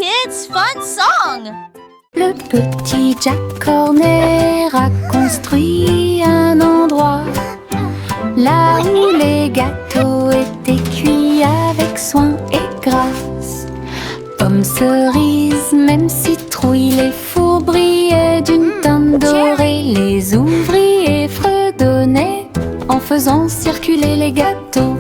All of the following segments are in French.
kids' fun song. Le petit Jack Horner a construit un endroit là où les gâteaux étaient cuits avec soin et grâce. Pommes, cerises, même citrouilles, les fours brillaient d'une teinte dorée. Les ouvriers fredonnaient en faisant circuler les gâteaux.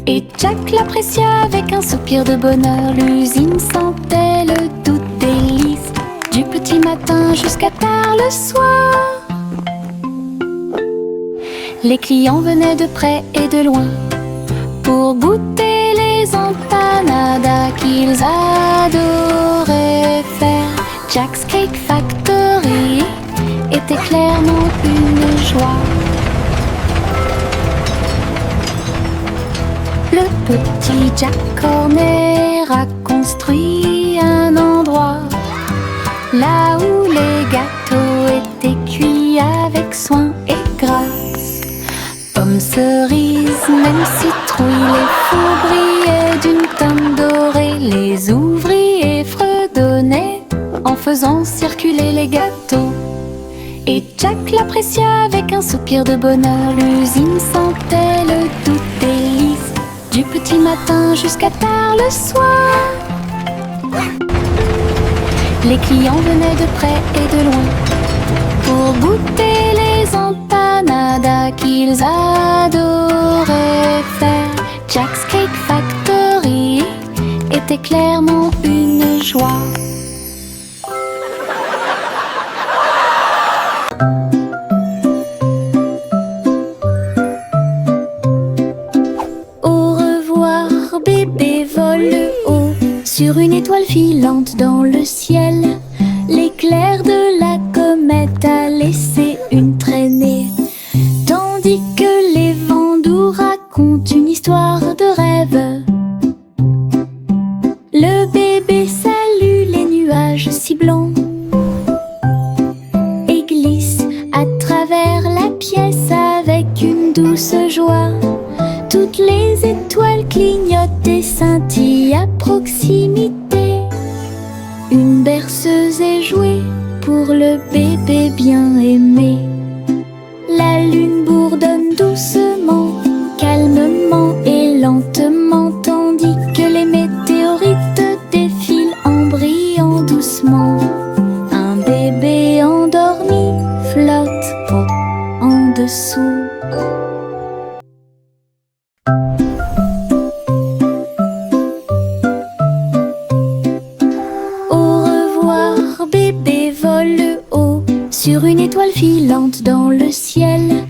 Et Jack l'apprécia avec un soupir de bonheur. L'usine sentait le doux délice du petit matin jusqu'à tard le soir. Les clients venaient de près et de loin pour goûter les empanadas qu'ils adoraient faire. Jack's Cake Factory était clairement une joie. Le petit Jack Horner a construit un endroit là où les gâteaux étaient cuits avec soin et grâce. Pommes, cerises, même citrouilles, les fours brillaient d'une teinte dorée. Les ouvriers fredonnaient en faisant circuler les gâteaux. Et Jack l'apprécia avec un soupir de bonheur. L'usine sentait le doux délice du petit matin jusqu'à tard le soir. Les clients venaient de près et de loin pour goûter les empanadas qu'ils adoraient faire. Jack's Cake Factory était clairement une joie. Sur une étoile filante dans le ciel, l'éclair de la comète a laissé une traînée. Tandis que les vents doux racontent une histoire de rêve, le bébé salue les nuages si blancs et glisse à travers la pièce avec une douce joie. Toutes les étoiles clignotent et scintillent à proximité. Une berceuse est jouée pour le bébé bien aimé. La lune bourdonne doucement, calmement et lentement, tandis que les météorites défilent en brillant doucement. Un bébé endormi flotte en dessous. Sur une étoile filante dans le ciel,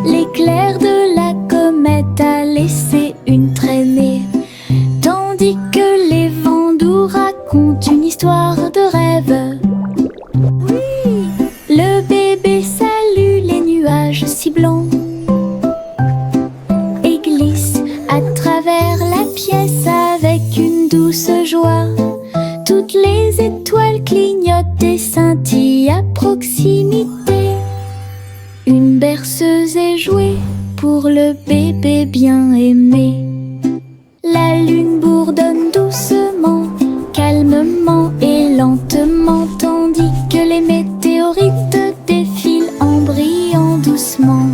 l'éclair de la comète a laissé une traînée. Tandis que les vents doux racontent une histoire de rêve, le bébé salue les nuages si blancs et glisse à travers la pièce avec une douce joie. Toutes les étoiles clignotent et scintillent à proximité. Une berceuse est jouée pour le bébé bien aimé. La lune bourdonne doucement, calmement et lentement, tandis que les météorites défilent en brillant doucement.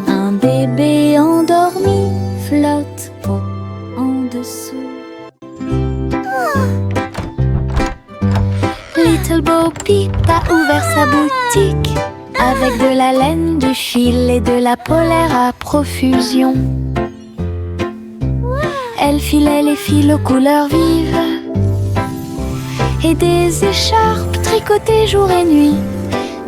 Un bébé endormi flotte en dessous. Little Bo Peep a ouvert sa boutique avec de la laine, du fil et de la polaire à profusion. Elle filait les fils aux couleurs vives et des écharpes tricotées jour et nuit.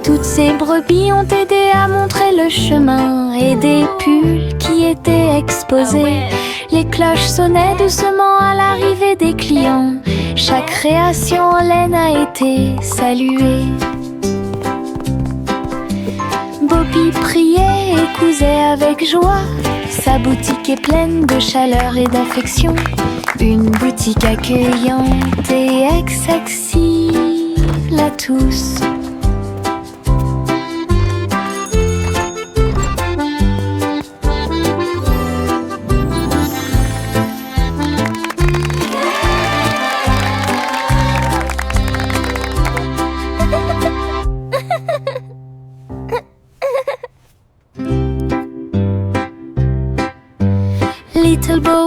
Toutes ces brebis ont aidé à montrer le chemin et des pulls qui étaient exposés. Les cloches sonnaient doucement à l'arrivée des clients. Chaque création en laine a été saluée. Bobby priait et cousait avec joie. Sa boutique est pleine de chaleur et d'affection. Une boutique accueillante et accessible à tous.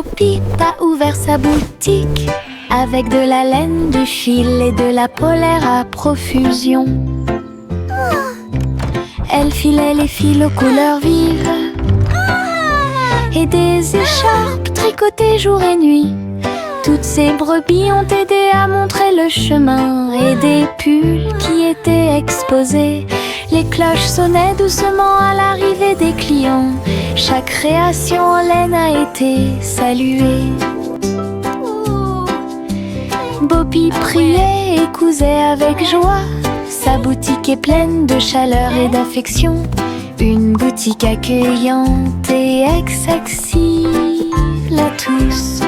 Bo-Peep a ouvert sa boutique avec de la laine, du fil et de la polaire à profusion. Elle filait les fils aux couleurs vives et des écharpes tricotées jour et nuit. Toutes ces brebis ont aidé à montrer le chemin et des pulls qui étaient exposés. Les cloches sonnaient doucement à l'arrivée des clients. Chaque création en laine a été saluée. Bo-Peep priait et cousait avec joie. Sa boutique est pleine de chaleur et d'affection. Une boutique accueillante et accessible à tous.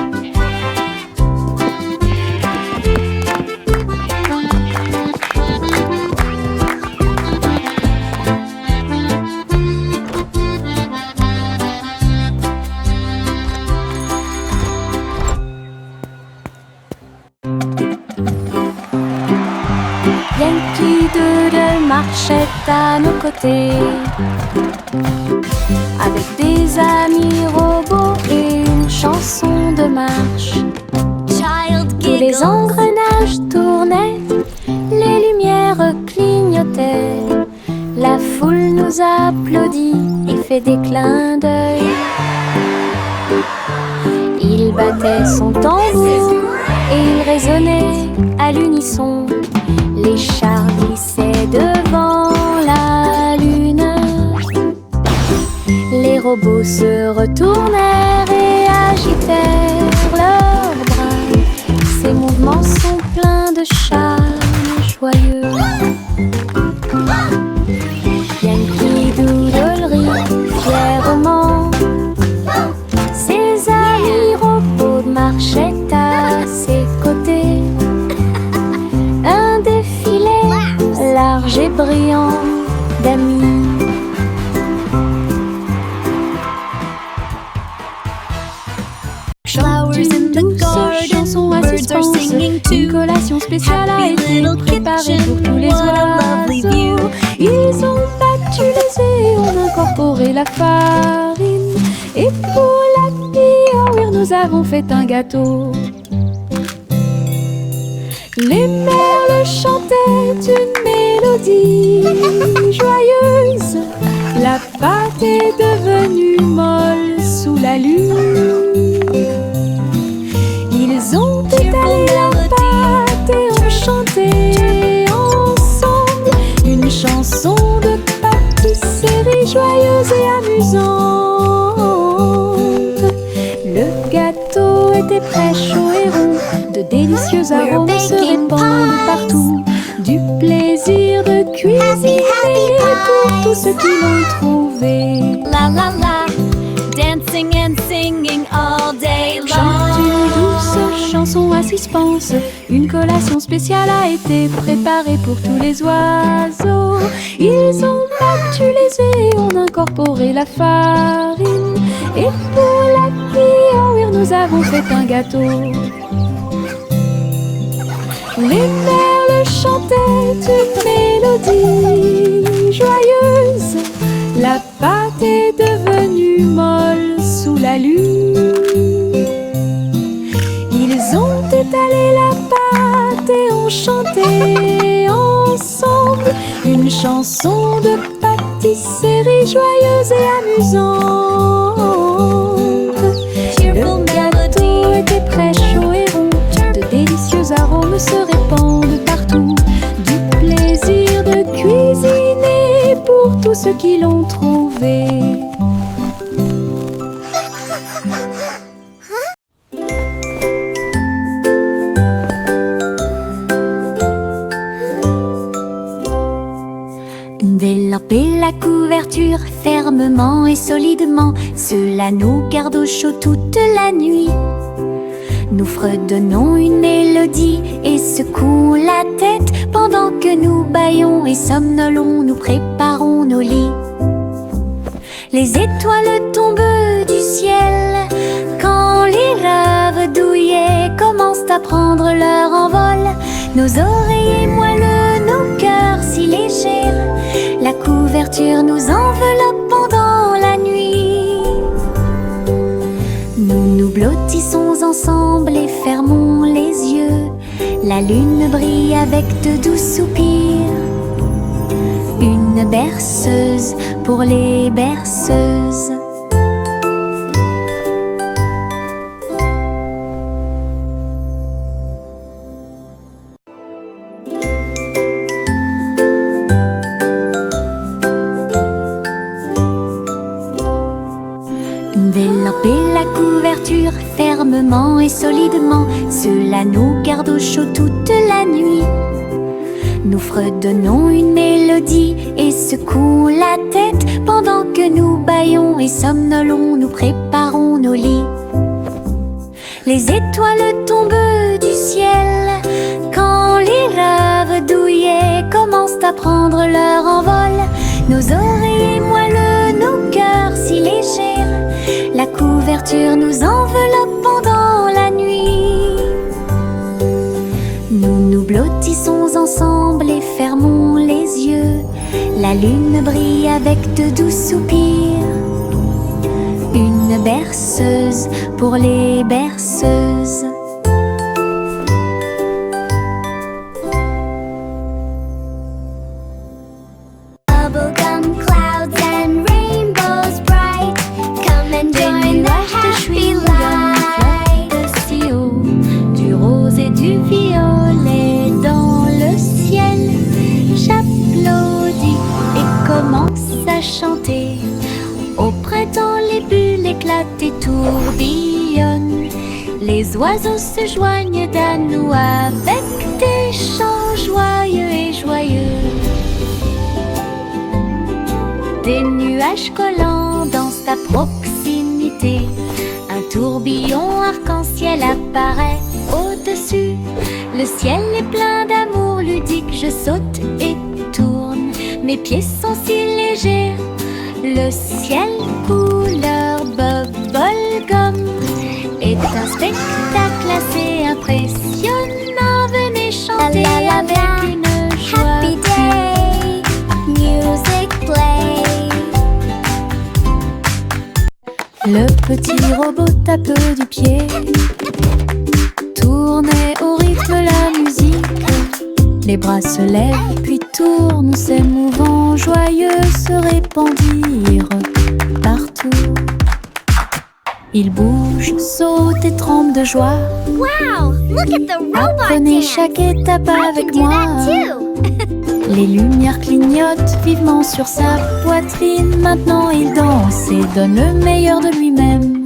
Yankee Doodle marchait à nos côtés, avec des amis robots et une chanson de marche. Tous les engrenages tournaient, les lumières clignotaient. La foule nous applaudit et fait des clins d'œil. Il battait son tambour et il résonnait à l'unisson. Les chars glissaient devant la lune. Les robots se retournèrent et agitèrent leurs bras. Ces mouvements sont pleins de charme joyeux. Yankee Doodle rit fièrement. Ses amis robots marchaient à ses côtés. Un défilé large et brillant d'amis. Flowers in the garden, birds are singing too. Une collation spéciale a Happy été little préparée kitchen, pour tous les what a lovely view. oiseaux. Ils ont battu les œufs, ont incorporé la farine. Et pour la Pioneer, nous avons fait un gâteau. Les merles chantaient une mélodie joyeuse. La pâte est devenue molle sous la lune. Ils ont étalé la pâte et ont chanté ensemble une chanson de pâtisserie joyeuse et amusante. Le gâteau était prêt, chaud et rond. De délicieux arômes se répandent partout. Du plaisir de cuisiner pour tous ceux qui l'ont trouvé. La la la, dancing and singing all day Chante une long. douce chanson à suspense. Une collation spéciale a été préparée pour tous les oiseaux. Ils ont battu les œufs et ont incorporé la farine. Et pour la Pioneer, nous avons fait un gâteau. Les merles chantaient une mélodie joyeuse. La pâte est devenue molle sous la lune. Ils ont étalé la pâte et ont chanté ensemble une chanson de pâtisserie joyeuse et amusante. Le gâteau était prêt, chaud et rond. De délicieux arômes se répandent partout. Du plaisir de cuisiner pour tous ceux qui l'ont trouvé. Délamper la couverture fermement et solidement, cela nous garde au chaud toute la nuit. Nous fredonnons une mélodie et secouons la tête pendant que nous bâillons et somnolons, nous préparons nos lits. Les étoiles tombent du ciel quand les rêves douillets commencent à prendre leur envol. Nos oreillers moelleux, nos cœurs si légers, la couverture nous enveloppe pendant la nuit. Nous nous blottons blottissons ensemble et fermons les yeux. La lune brille avec de doux soupirs. Une berceuse pour les berceuses. Délampez la couverture fermement et solidement. Cela nous garde au chaud toute la nuit. Nous fredonnons une mélodie et secouons la tête pendant que nous bâillons et somnolons, nous préparons nos lits. Les étoiles tombent du ciel quand les rêves douillets commencent à prendre leur envol. Nos oreilles moelleux, nos cœurs si légers. La couverture nous enveloppe pendant la nuit. Nous nous blottissons ensemble et fermons les yeux. La lune brille avec de doux soupirs. Une berceuse pour les berceuses. Bubblegum clouds and rainbows bright. Come and join the happy light. Si haut, du rose et du violet dans le ciel. J'applaudis et commence à chanter. Au printemps, les bulles éclatent et tourbillonnent. Les oiseaux se joignent à nous avec des chants joyeux et joyeux. Des nuages collants dansent à proximité. Un tourbillon arc-en-ciel apparaît au-dessus. Le ciel est plein d'amour ludique. Je saute et tourne. Mes pieds sont si légers. Le ciel couleur bubblegum est un spectacle assez impressionnant. Venez chanter avec une joie. Happy day, music play. Le petit robot tape du pied, tournez au rythme la musique. Les bras se lèvent puis tournent, s'émouvant, joyeux se répandirent partout. Ils bougent, sautent et tremblent de joie. Wow, look at the robot Apprenez dance. chaque étape I avec can do moi. that too. Les lumières clignotent vivement sur sa poitrine. Maintenant il danse et donne le meilleur de lui-même.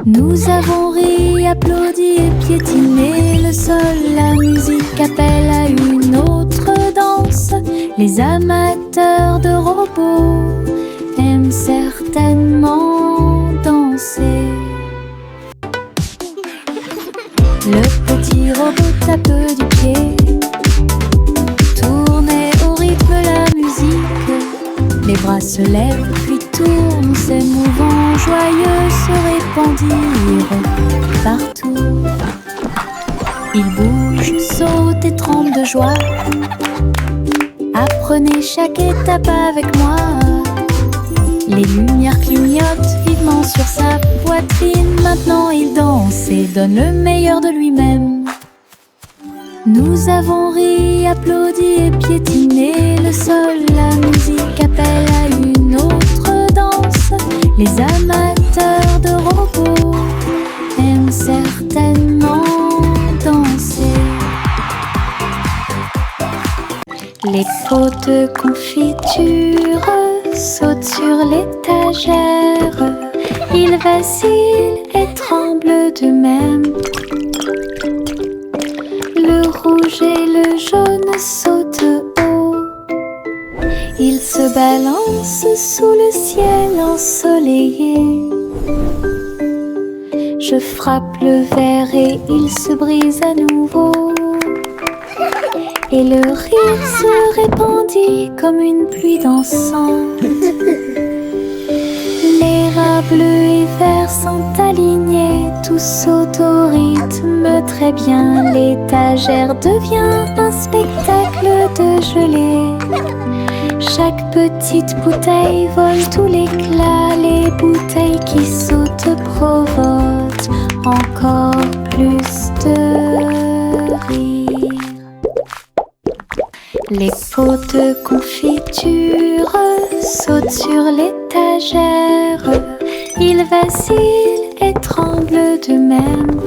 Nous avons ri, applaudi et piétiné le sol. La musique appelle à une autre danse. Les amateurs de robots aiment certainement danser. Le petit robot tape du pied, tournez au rythme la musique. Les bras se lèvent puis tournent, s'émouvant, joyeux se répandirent partout. Ils bougent, sautent et tremblent de joie. Apprenez chaque étape avec moi. Les lumières clignotent vivement sur sa poitrine. Maintenant il danse et donne le meilleur de lui-même. Nous avons ri, applaudi et piétiné le sol. La musique appelle à une autre danse. Les amateurs de robots aiment certainement danser. Les pots de confiture sautent sur l'étagère. Ils vacillent et tremblent d'eux-mêmes. Le rouge et le jaune sautent haut. Ils se balancent sous le ciel ensoleillé. Je frappe le verre et il se brise à nouveau. Et le rire se répandit comme une pluie dansante. Les rats bleus et verts sont alignés, tous sautent au rythme très bien. L'étagère devient un spectacle de gelée. Chaque petite bouteille vole tout l'éclat. Les bouteilles qui sautent provoquent encore plus de rire. Les pots de confiture sautent sur l'étagère. Ils vacillent et tremblent d'eux-mêmes.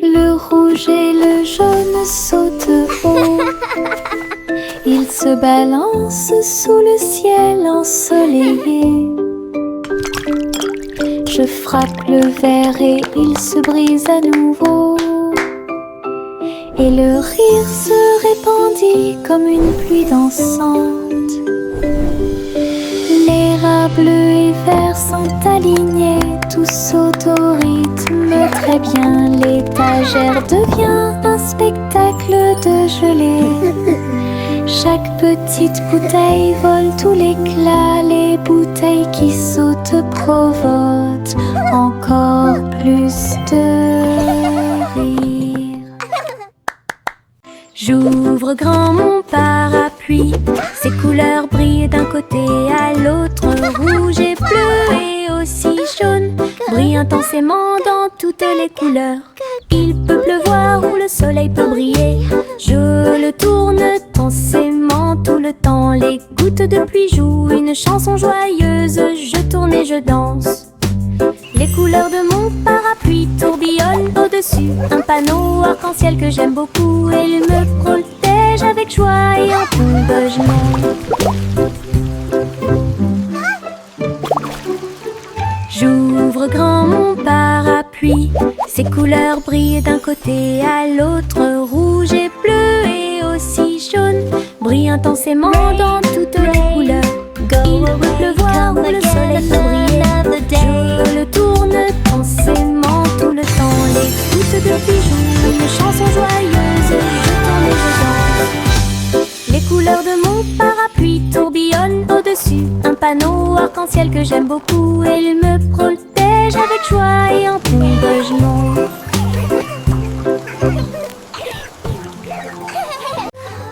Le rouge et le jaune sautent haut. Ils se balancent sous le ciel ensoleillé. Je frappe le verre et il se brise à nouveau. Et le rire se répandit comme une pluie dansante. Les rats bleus et verts sont alignés, tous sautent au rythme très bien. L'étagère devient un spectacle de gelée. Chaque petite bouteille vole tout l'éclat. Les bouteilles qui sautent provoquent encore plus de rire. J'ouvre grand mon parapluie. Ses couleurs brillent d'un côté à l'autre. Rouge et bleu et aussi jaune brillent intensément dans toutes les couleurs. Il peut pleuvoir ou le soleil peut briller. Je le tourne intensément tout le temps. Les gouttes de pluie jouent une chanson joyeuse. Je tourne et je danse. Les couleurs de mon parapluie tourbillonnent au-dessus. Un panneau arc-en-ciel que j'aime beaucoup. Et il me protège avec joie et encouragement. J'ouvre grand mon parapluie. Ses couleurs brillent d'un côté à l'autre. Rouge et bleu et aussi jaune brillent intensément dans toutes les couleurs. Il peut pleuvoir ou le soleil peut briller. Je le tourne intensément tout le temps. Les gouttes de pluie jouent une chanson joyeuse. Je tourne et je danse. Les couleurs de mon parapluie tourbillonnent au-dessus. Un panneau arc-en-ciel que j'aime beaucoup. Et il me protège avec joie et encouragement.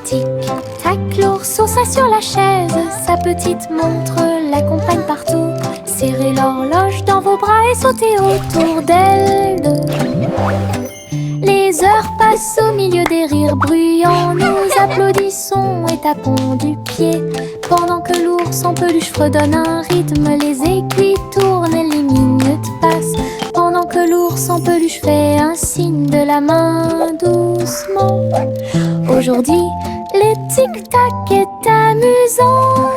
Tic-tac, l'ours s'assoit sur la chaise. Sa petite montre l'accompagne partout. Serrez l'horloge dans vos bras et sautez autour d'elle deux. Les heures passent au milieu des rires bruyants. Nous applaudissons et tapons du pied. Pendant que l'ours en peluche fredonne un rythme. Les aiguilles tournent et les minutes passent. Pendant que l'ours en peluche fait un signe de la main doucement. Aujourd'hui, le tic-tac est amusant.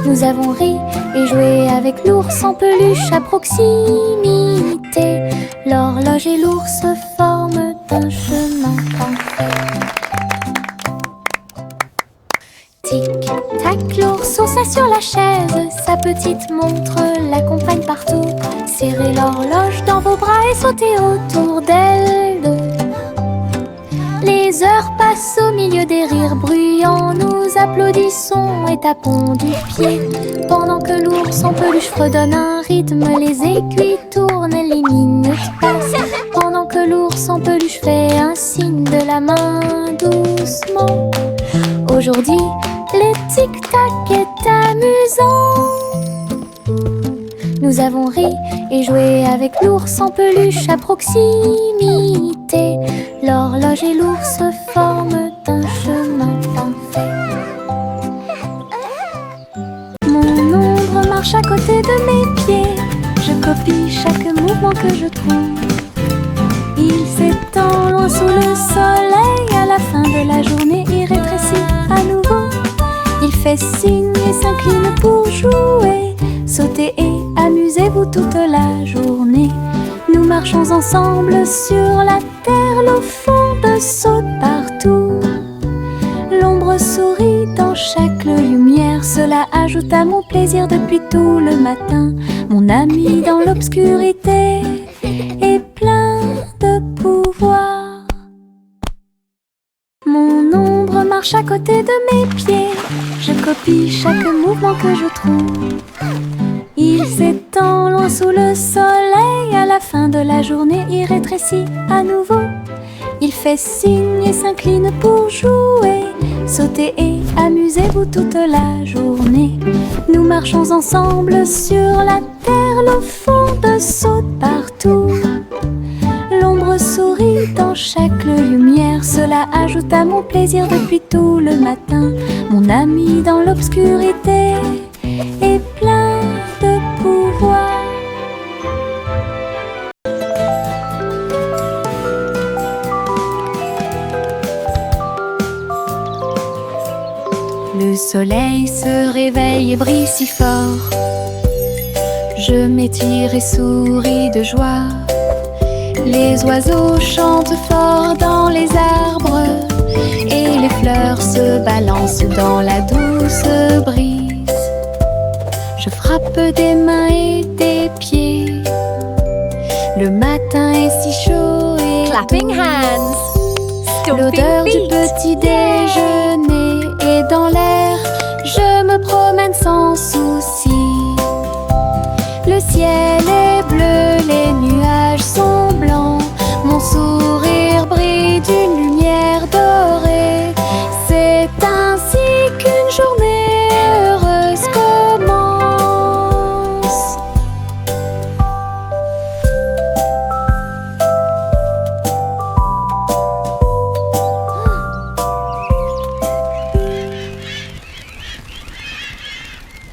Nous avons ri et joué avec l'ours en peluche à proximité. L'horloge et l'ours forment un chemin parfait. Tic-tac, l'ours s'assoit sur la chaise. Sa petite montre l'accompagne partout. Serrez l'horloge dans vos bras et sautez autour d'elle deux. Les heures passent au milieu des rires bruyants. Nous applaudissons et tapons du pied. Pendant que l'ours en peluche fredonne un rythme. Les aiguilles tournent et les minutes passent. Pendant que l'ours en peluche fait un signe de la main doucement. Aujourd'hui, le tic-tac est amusant. Nous avons ri et joué avec l'ours en peluche à proximité. L'horloge et l'ours forment un chemin parfait. Mon ombre marche à côté de mes pieds. Je copie chaque mouvement que je trouve. Il s'étend loin sous le soleil. À la fin de la journée, il rétrécit à nouveau. Il fait signe et s'incline pour jouer. Sautez et amusez-vous toute la journée. Nous marchons ensemble sur la terre. L'eau fonde saute partout. L'ombre sourit dans chaque lumière. Cela ajoute à mon plaisir depuis tout le matin. Mon ami dans l'obscurité est plein de pouvoir. Mon ombre marche à côté de mes pieds. Je copie chaque mouvement que je trouve. Il s'étend loin sous le soleil. À la fin de la journée, il rétrécit à nouveau. Il fait signe et s'incline pour jouer. Sautez et amusez-vous toute la journée. Nous marchons ensemble sur la terre, l'eau fonde saute partout. L'ombre sourit dans chaque lumière, cela ajoute à mon plaisir depuis tout le matin. Mon ami dans l'obscurité est plein de pouvoir. Le soleil se réveille et brille si fort. Je m'étire et souris de joie. Les oiseaux chantent fort dans les arbres et les fleurs se balancent dans la douce brise. Je frappe des mains et des pieds. Le matin est si chaud et Clapping hands. l'odeur Stomping du feet. petit déjeuner est dans l'air. Je me promène sans souci. Le ciel est bleu, les nuages sont blancs. Mon sourire brille d'une lumière dorée. C'est ainsi qu'une journée heureuse commence.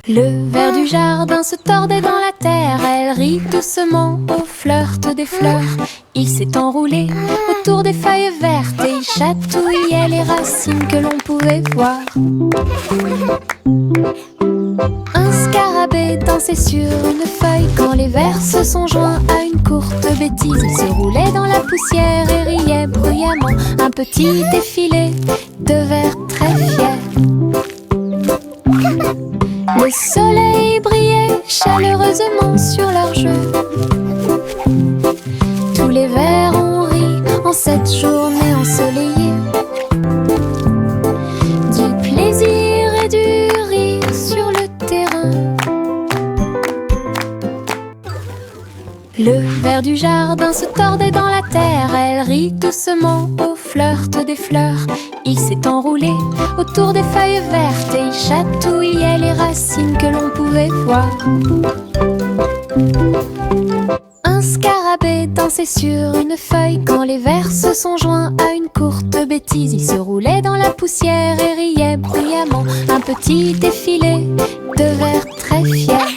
Le ver du jardin se tordait dans la terre. Elle rit doucement au flirt des fleurs. Il s'est enroulé autour des feuilles vertes et il chatouillait les racines que l'on pouvait voir. Un scarabée dansait sur une feuille quand les vers se sont joints à une courte bêtise. Il se roulait dans la poussière et riait bruyamment. Un petit défilé de vers très fiers. Le soleil brillait chaleureusement sur leurs jeux. Tous les vers ont ri en cette journée ensoleillée. Du plaisir et du rire sur le terrain. Le ver du jardin se tordait dans la terre. Elle rit doucement au flirt des fleurs. Il s'est enroulé autour des feuilles vertes et il chatouillait les racines que l'on pouvait voir. Un scarabée dansait sur une feuille quand les vers se sont joints à une courte bêtise. Il se roulait dans la poussière et riait bruyamment. Un petit défilé de vers très fiers.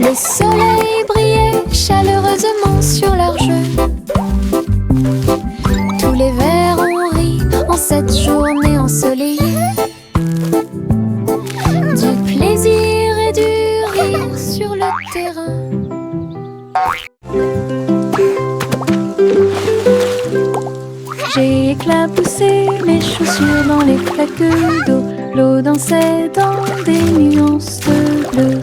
Le soleil brillait chaleureusement sur leurs jeux. Tous les vers ont ri en cette journée ensoleillée. Du plaisir et du rire sur le terrain. J'ai éclaboussé mes chaussures dans les flaques d'eau. L'eau dansait dans des nuances de bleu.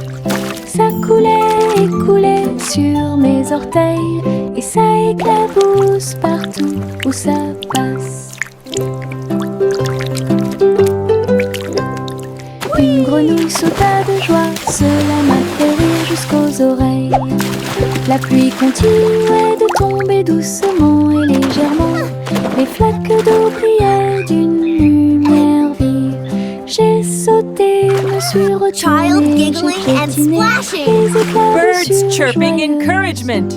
Ça coulait et coulait sur mes orteils et ça éclabousse partout où ça passe. Une grenouille sauta de joie, cela m'a fait rire jusqu'aux oreilles. La pluie continuait de tomber doucement et légèrement. Les flaques d'eau brillaient d'une lumière vive. J'ai sauté, me suis retournée, Child giggling j'ai and piétiné splashing. les éclaboussures Birds chirping joyeuses. encouragement.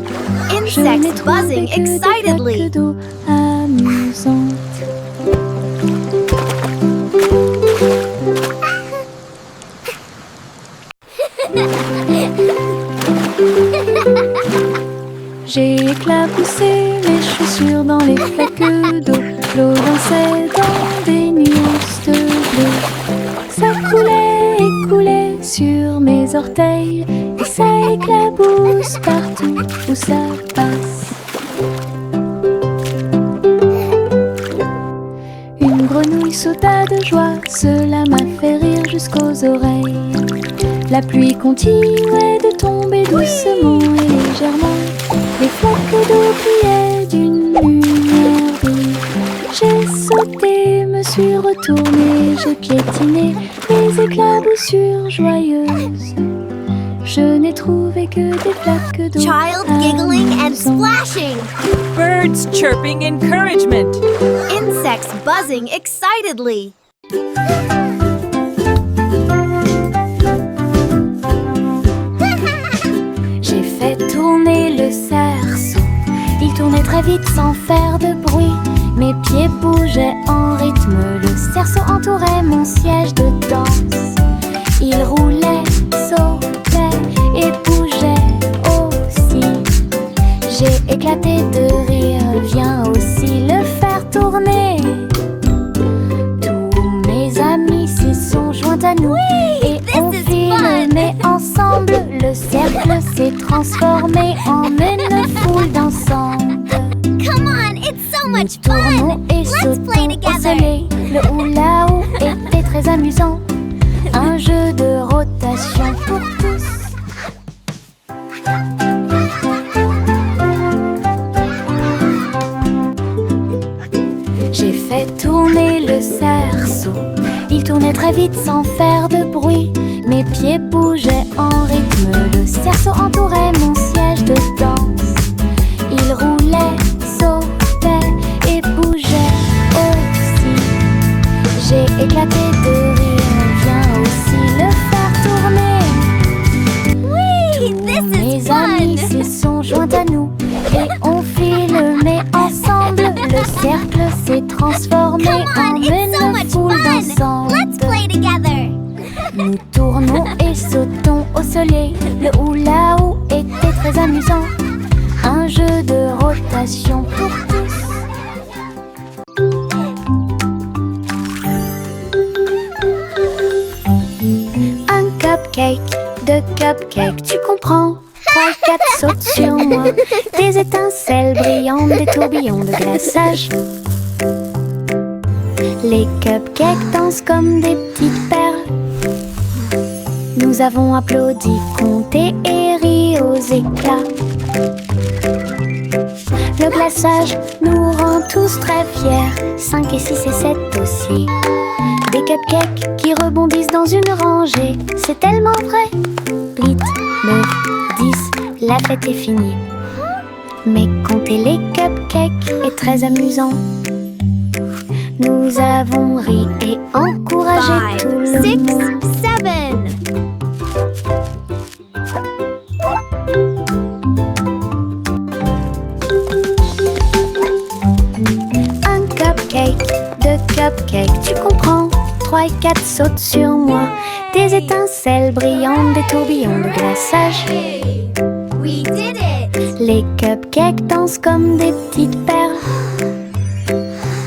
Je n'ai Insects trouvé buzzing que des excitedly. flaques d'eau amusantes. J'ai éclaboussé mes chaussures dans les flaques d'eau. L'eau dansait dans des nuances de bleu. Ça coulait et coulait sur mes orteils et ça éclabousse partout où ça passe. Une grenouille sauta de joie, cela m'a fait rire jusqu'aux oreilles. La pluie continuait de tomber doucement et légèrement. Les flaques d'eau brillaient d'une lumière vive. J'ai sauté, me suis retournée, j'ai piétiné les éclaboussures joyeuses. Je n'ai trouvé que des flaques d'eau Child giggling and amusantes. splashing. Birds chirping encouragement. insects buzzing excitedly. J'ai fait tourner le cerceau. Il tournait très vite sans faire de bruit. Mes pieds bougeaient en rythme. Le cerceau entourait mon siège de danse. Il roulait, sautait et bougeait aussi. J'ai éclaté de rire. Viens aussi le faire tourner. Tous mes amis s'y sont joints à nous. Et on filmait ensemble. Le cercle s'est transformé en une foule dansante. Come on, it's so Nous much tournons fun. et Let's play sautons au together. soleil. Le hula-hoop était très amusant. Un jeu de rotation pour tous. J'ai fait tourner le cerceau. Il tournait très vite sans faire de bruit. Mes pieds bougeaient en rythme. Le cerceau entourait mon siège de danse. Il roulait, sautait et bougeait aussi. J'ai éclaté de rire. Viens aussi le faire tourner. Whee! This Mes is amis fun. se sont joints à nous et on filmait ensemble. Le cercle s'est transformé Come en on, it's so une much foule fun. Let's dansante. play together. Nous tournons et sautons au soleil. Le hula-hoop était très amusant. Un jeu de rotation pour tous. Un cupcake, deux cupcakes, tu comprends? 3, 4 sautent sur moi. Des étincelles brillantes, des tourbillons de glaçage. Les cupcakes dansent comme des petites perles. Nous avons applaudi, compté et ri aux éclats. Le glaçage nous rend tous très fiers. 5 et 6 et 7 aussi. Des cupcakes qui rebondissent dans une rangée. C'est tellement vrai. 8, 9, 10, la fête est finie. Mais compter les cupcakes est très amusant. Nous avons ri et encouragé tout 5, le 6, monde. 7. Un cupcake, deux cupcakes, tu comprends? 3 et 4 sautent sur moi. Des étincelles brillantes, des tourbillons de glaçage. Hey, we did it. Les cupcakes dansent comme des petites perles.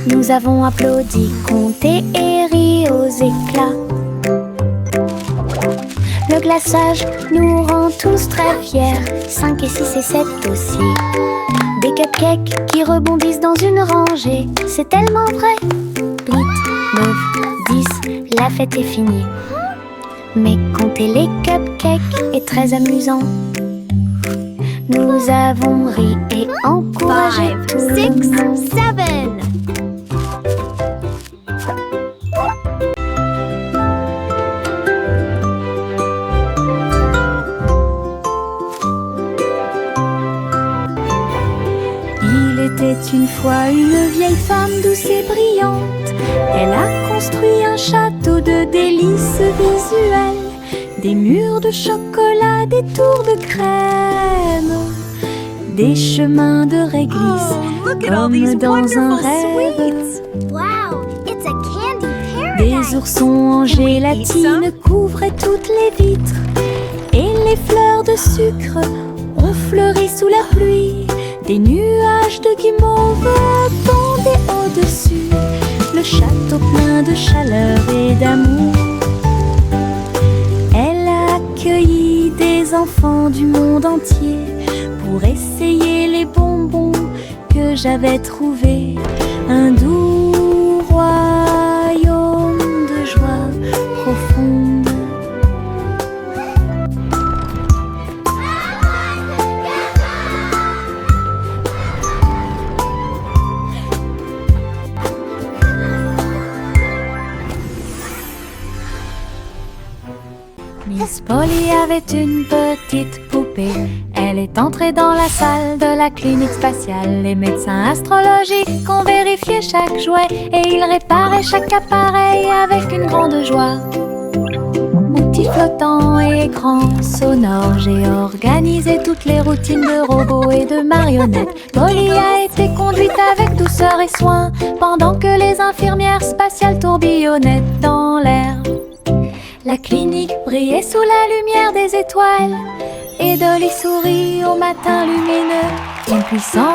Nous avons applaudi, compté et ri aux éclats. Le glaçage nous rend tous très fiers. 5 et 6 et 7 aussi. Des cupcakes qui rebondissent dans une rangée. C'est tellement vrai. 8, 9, 10, la fête est finie. Mais compter les cupcakes est très amusant. Nous avons ri et encouragé 5, tout le 6, monde. 7. Il était une fois une vieille femme douce et brillante. Elle a construit un château de délices visuelles. Des murs de chocolat, des tours de crème, des chemins de réglisse, comme dans un rêve. Wow, it's a candy Des paradise. oursons en gélatine couvraient toutes les vitres. Et les fleurs de sucre ont fleuri sous la pluie. Des nuages de guimauve pendaient au-dessus. Le château plein de chaleur et d'amour. Elle a accueilli des enfants du monde entier pour essayer les bonbons que j'avais trouvés. Un doux royaume de joie profonde. Miss Polly avait une petite poupée. Elle est entrée dans la salle de la clinique spatiale. Les médecins astrologiques ont vérifié chaque jouet et ils réparaient chaque appareil avec une grande joie. Outils flottants et écrans sonores, j'ai organisé toutes les routines de robots et de marionnettes. Polly a été conduite avec douceur et soin pendant que les infirmières spatiales tourbillonnaient dans l'air. La clinique brillait sous la lumière des étoiles et Dolly sourit au matin lumineux. Une puissante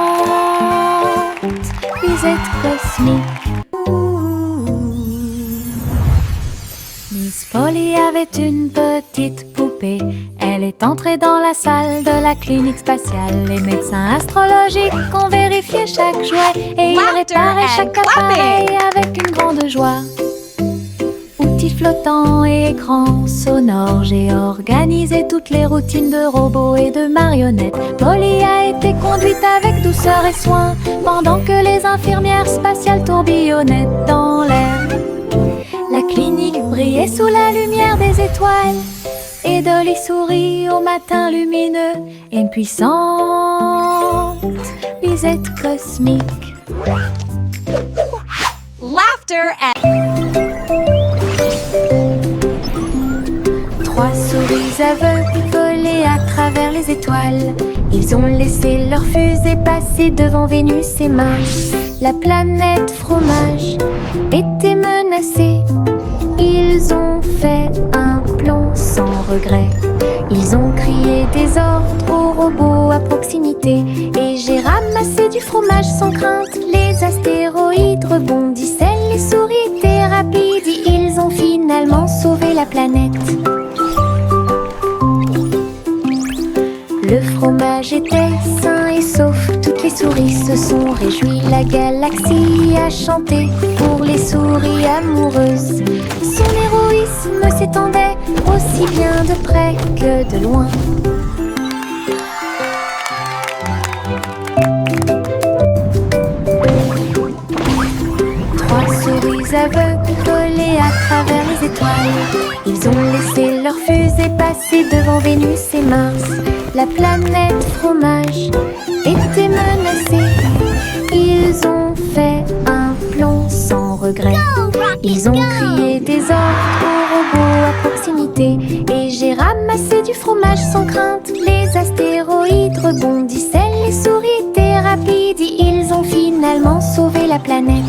visite cosmique. Miss Polly avait une petite poupée. Elle est entrée dans la salle de la clinique spatiale. Les médecins astrologiques ont vérifié chaque jouet et ils réparaient chaque appareil avec une grande joie. Outils flottants et écrans sonores, j'ai organisé toutes les routines de robots et de marionnettes. Polly a été conduite avec douceur et soin pendant que les infirmières spatiales tourbillonnaient dans l'air. La clinique brillait sous la lumière des étoiles et Dolly sourit au matin lumineux. Une puissante visite cosmique. Laughter and... Trois souris aveugles volaient à travers les étoiles. Ils ont laissé leur fusée passer devant Vénus et Mars. La planète fromage était menacée. Ils ont fait un plan sans regret. Ils ont crié des ordres aux robots à proximité. Et j'ai ramassé du fromage sans crainte. Les astéroïdes rebondissaient, les souris étaient rapides. Et ils ont finalement sauvé la planète. Le fromage était sain et sauf. Toutes les souris se sont réjouies. La galaxie a chanté pour les souris amoureuses. Son héroïsme s'étendait aussi bien de près que de loin. Trois souris aveugles volaient à travers les étoiles. Ils ont laissé leur fusée passer devant Vénus et Mars. La planète fromage était menacée. Ils ont fait un plan sans regret. Ils ont crié des ordres aux robots à proximité. Et j'ai ramassé du fromage sans crainte. Les astéroïdes rebondissaient, les souris étaient rapides. Et ils ont finalement sauvé la planète.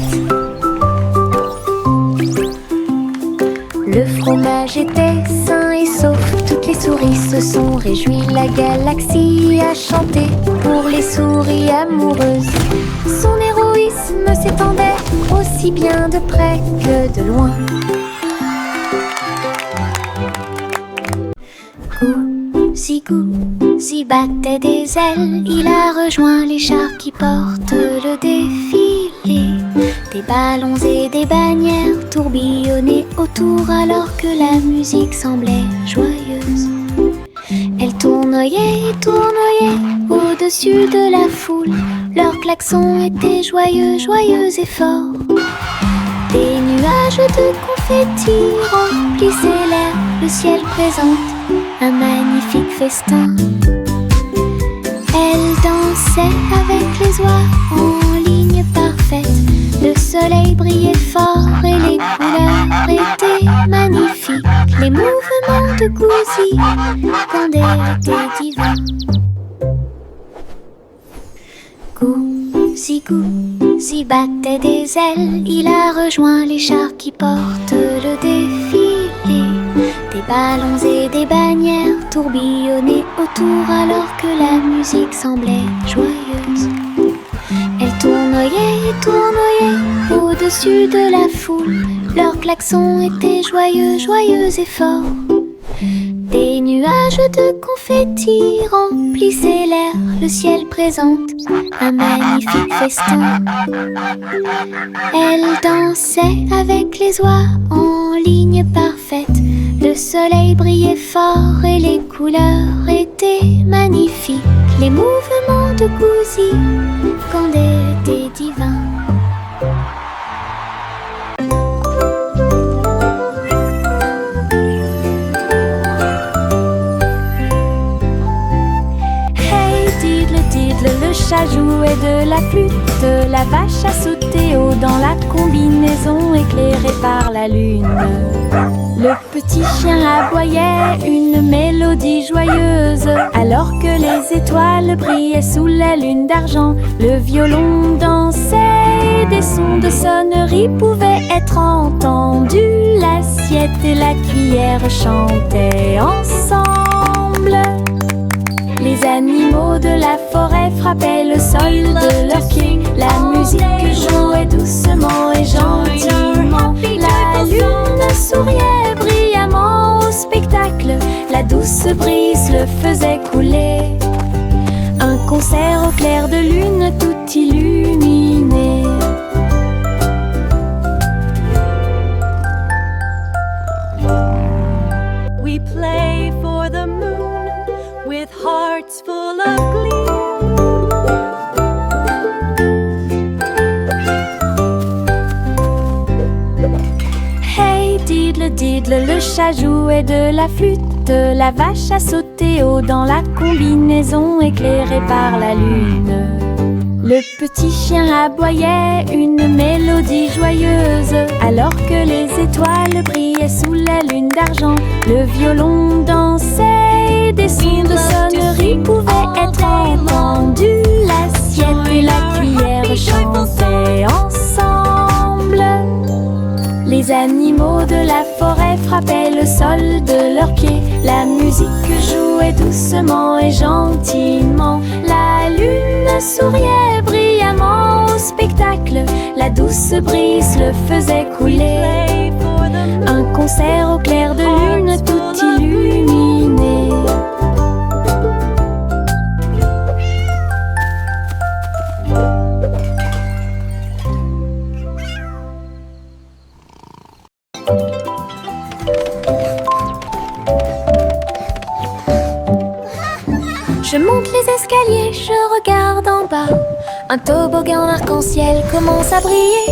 Le fromage était sain et sauf. Toutes les souris se sont réjouies. La galaxie a chanté pour les souris amoureuses. Son héroïsme s'étendait aussi bien de près que de loin. Gousi battait des ailes. Il a rejoint les chars qui portent le défilé. Des ballons et des bannières tourbillonnaient autour alors que la musique semblait joyeuse. Elle tournoyait et tournoyait au-dessus de la foule. Leurs klaxons étaient joyeux, joyeux et forts. Des nuages de confettis remplissaient l'air. Le ciel présente un magnifique festin. Elle dansait avec les oies en ligne parfaite. Le soleil brillait fort et les couleurs étaient magnifiques. Les mouvements de Gousi quand elle était divin. Gousi battait des ailes. Il a rejoint les chars qui portent le défilé. Des ballons et des bannières tourbillonnaient autour alors que la musique semblait joyeuse. Elle tournoyait et tournoyait au-dessus de la foule. Leurs klaxons étaient joyeux, joyeux et forts. Des nuages de confettis remplissaient l'air. Le ciel présente un magnifique festin. Elle dansait avec les oies en ligne parfaite. Le soleil brillait fort et les couleurs étaient magnifiques. Les mouvements de Gousi quand elle était divin. le chat jouait de la flûte, la vache a sauté haut dans la combinaison éclairée par la lune. Le petit chien aboyait une mélodie joyeuse, alors que les étoiles brillaient sous la lune d'argent. Le violon dansait, des sons de sonnerie pouvaient être entendus. L'assiette et la cuillère chantaient ensemble. Les animaux de la forêt frappaient le sol de leurs pieds. La musique jouait doucement et gentiment. La lune souriait brillamment au spectacle. La douce brise le faisait couler. Un concert au clair de lune tout illuminé. We play for the moon with hearts full of glee. Hey diddle diddle, le chat jouait de la flûte. La vache a sauté haut dans la combinaison éclairée par la lune. Le petit chien aboyait une mélodie joyeuse, alors que les étoiles brillaient sous la lune d'argent. Le violon dansait, des sons de sonnerie pouvaient être entendus. L'assiette et la cuillère chantaient ensemble. Les animaux de la forêt frappaient le sol de leurs pieds. La musique jouait doucement et gentiment. La lune souriait brillamment au spectacle. La douce brise le faisait couler. Un concert au clair de lune tout illuminé. Je monte les escaliers, je regarde en bas. Un toboggan arc-en-ciel commence à briller.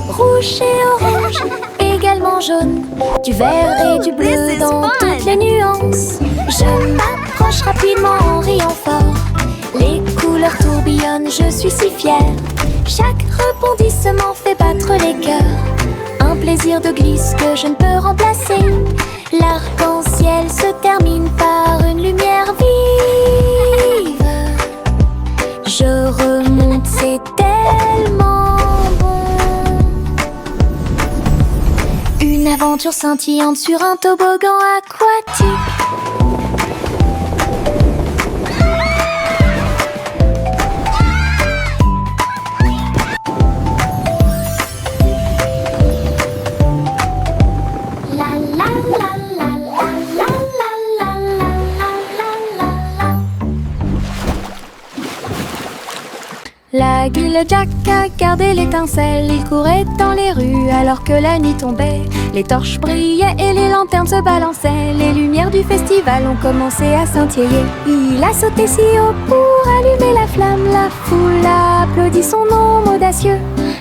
Rouge et orange, également jaune. Du vert et du bleu dans toutes les nuances. Je m'approche rapidement en riant fort. Les couleurs tourbillonnent, je suis si fière. Chaque rebondissement fait battre les cœurs. Un plaisir de glisse que je ne peux remplacer. L'arc-en-ciel se termine par une lumière vive. Je remonte, c'est tellement bon. Une aventure scintillante sur un toboggan aquatique. L'aigle Jack a gardé l'étincelle. Il courait dans les rues alors que la nuit tombait. Les torches brillaient et les lanternes se balançaient. Les lumières du festival ont commencé à scintiller. Il a sauté si haut pour allumer la flamme. La foule a applaudi son nom audacieux.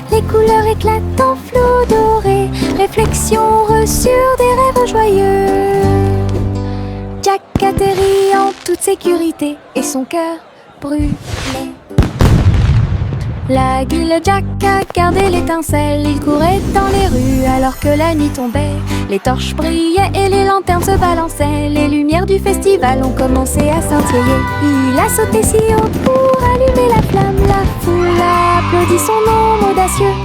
Les couleurs éclatent en flot doré. Réflexion reçue des rêves joyeux. Jack atterrit en toute sécurité et son cœur brûlait. L'aigle Jack a gardé l'étincelle. Il courait dans les rues alors que la nuit tombait. Les torches brillaient et les lanternes se balançaient. Les lumières du festival ont commencé à scintiller. Il a sauté si haut pour allumer la flamme. La foule a applaudi son nom audacieux.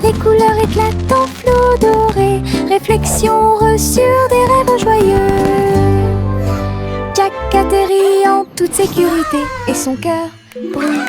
Les couleurs éclatent en flot doré. Réflexion reçue des rêves joyeux. Jack atterrit en toute sécurité et son cœur brûle.